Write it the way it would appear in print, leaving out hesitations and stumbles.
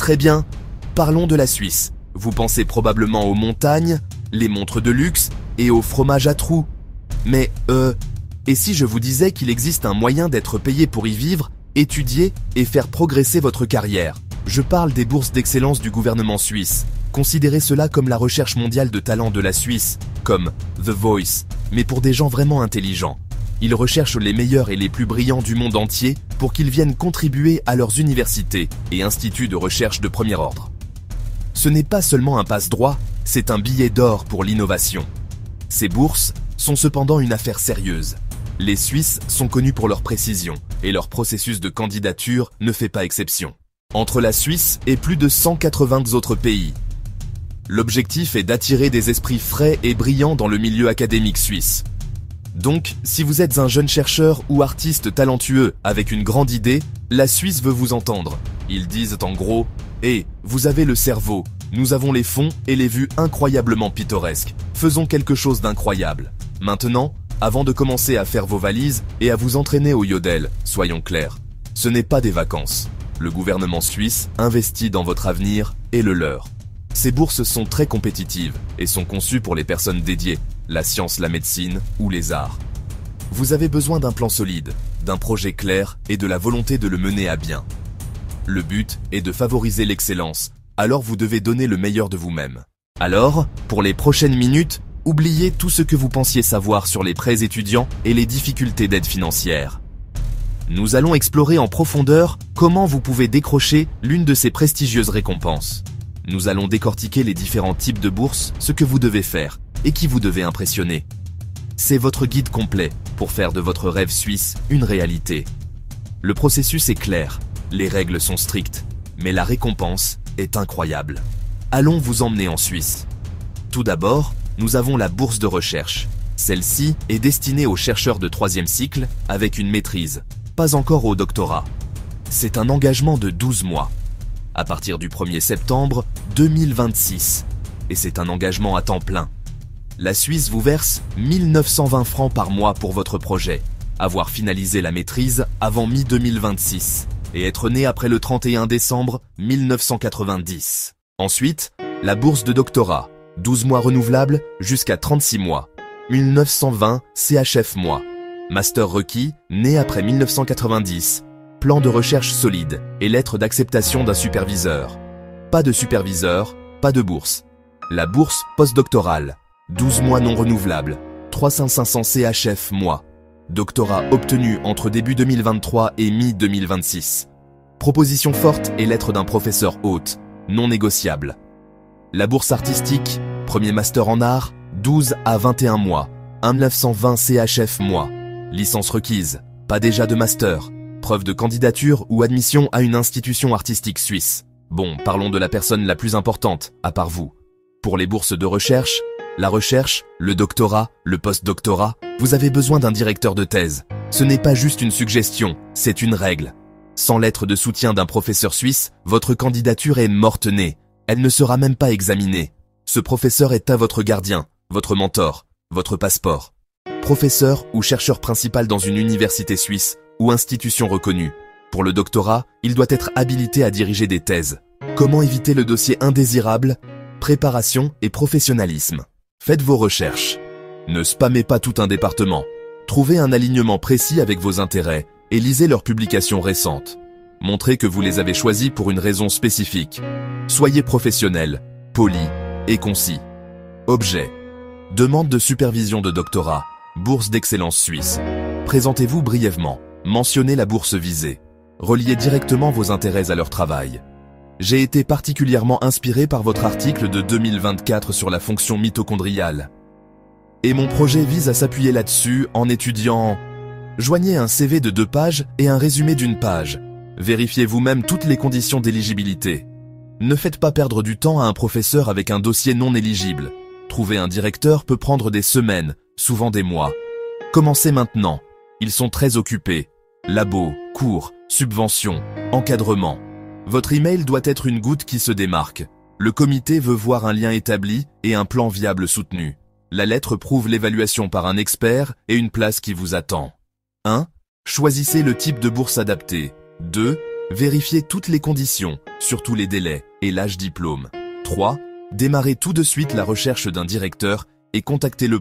Très bien, parlons de la Suisse. Vous pensez probablement aux montagnes, les montres de luxe et au fromage à trous. Mais et si je vous disais qu'il existe un moyen d'être payé pour y vivre, étudier et faire progresser votre carrière? Je parle des bourses d'excellence du gouvernement suisse. Considérez cela comme la recherche mondiale de talent de la Suisse, comme The Voice, mais pour des gens vraiment intelligents. Ils recherchent les meilleurs et les plus brillants du monde entier pour qu'ils viennent contribuer à leurs universités et instituts de recherche de premier ordre. Ce n'est pas seulement un passe-droit, c'est un billet d'or pour l'innovation. Ces bourses sont cependant une affaire sérieuse. Les Suisses sont connus pour leur précision et leur processus de candidature ne fait pas exception. Entre la Suisse et plus de 180 autres pays, l'objectif est d'attirer des esprits frais et brillants dans le milieu académique suisse. Donc, si vous êtes un jeune chercheur ou artiste talentueux avec une grande idée, la Suisse veut vous entendre. Ils disent en gros « Hé, vous avez le cerveau, nous avons les fonds et les vues incroyablement pittoresques. Faisons quelque chose d'incroyable. Maintenant, avant de commencer à faire vos valises et à vous entraîner au yodel, soyons clairs, ce n'est pas des vacances. Le gouvernement suisse investit dans votre avenir et le leur. Ces bourses sont très compétitives et sont conçues pour les personnes dédiées, la science, la médecine ou les arts. Vous avez besoin d'un plan solide, d'un projet clair et de la volonté de le mener à bien. Le but est de favoriser l'excellence, alors vous devez donner le meilleur de vous-même. Alors, pour les prochaines minutes, oubliez tout ce que vous pensiez savoir sur les prêts étudiants et les difficultés d'aide financière. Nous allons explorer en profondeur comment vous pouvez décrocher l'une de ces prestigieuses récompenses. Nous allons décortiquer les différents types de bourses, ce que vous devez faire et qui vous devez impressionner. C'est votre guide complet pour faire de votre rêve suisse une réalité. Le processus est clair, les règles sont strictes, mais la récompense est incroyable. Allons vous emmener en Suisse. Tout d'abord, nous avons la bourse de recherche. Celle-ci est destinée aux chercheurs de 3e cycle avec une maîtrise, pas encore au doctorat. C'est un engagement de 12 mois, à partir du 1er septembre 2026, et c'est un engagement à temps plein. La Suisse vous verse 1920 francs par mois pour votre projet, avoir finalisé la maîtrise avant mi-2026 et être né après le 31 décembre 1990. Ensuite, la bourse de doctorat, 12 mois renouvelables jusqu'à 36 mois, 1920 CHF mois. Master requis, né après 1990, plan de recherche solide et lettre d'acceptation d'un superviseur. Pas de superviseur, pas de bourse. La bourse postdoctorale, 12 mois non renouvelables, 3500 CHF mois. Doctorat obtenu entre début 2023 et mi-2026. Proposition forte et lettre d'un professeur hôte, non négociable. La bourse artistique, premier master en art, 12 à 21 mois, 1920 CHF mois. Licence requise, pas déjà de master, preuve de candidature ou admission à une institution artistique suisse. Bon, parlons de la personne la plus importante, à part vous. Pour les bourses de recherche, la recherche, le doctorat, le post-doctorat, vous avez besoin d'un directeur de thèse. Ce n'est pas juste une suggestion, c'est une règle. Sans lettre de soutien d'un professeur suisse, votre candidature est morte-née. Elle ne sera même pas examinée. Ce professeur est à votre gardien, votre mentor, votre passeport. Professeur ou chercheur principal dans une université suisse ou institution reconnue. Pour le doctorat, il doit être habilité à diriger des thèses. Comment éviter le dossier indésirable? Préparation et professionnalisme. Faites vos recherches. Ne spammez pas tout un département. Trouvez un alignement précis avec vos intérêts et lisez leurs publications récentes. Montrez que vous les avez choisis pour une raison spécifique. Soyez professionnel, poli et concis. Objet. Demande de supervision de doctorat. Bourse d'excellence suisse. Présentez-vous brièvement. Mentionnez la bourse visée. Reliez directement vos intérêts à leur travail. J'ai été particulièrement inspiré par votre article de 2024 sur la fonction mitochondriale. Et mon projet vise à s'appuyer là-dessus en étudiant... Joignez un CV de 2 pages et un résumé d'1 page. Vérifiez vous-même toutes les conditions d'éligibilité. Ne faites pas perdre du temps à un professeur avec un dossier non éligible. Trouver un directeur peut prendre des semaines, souvent des mois. Commencez maintenant. Ils sont très occupés. Labo, cours, subventions, encadrement. Votre email doit être une goutte qui se démarque. Le comité veut voir un lien établi et un plan viable soutenu. La lettre prouve l'évaluation par un expert et une place qui vous attend. 1. Choisissez le type de bourse adapté. 2. Vérifiez toutes les conditions, surtout les délais et l'âge diplôme. 3. Démarrez tout de suite la recherche d'un directeur et contactez-le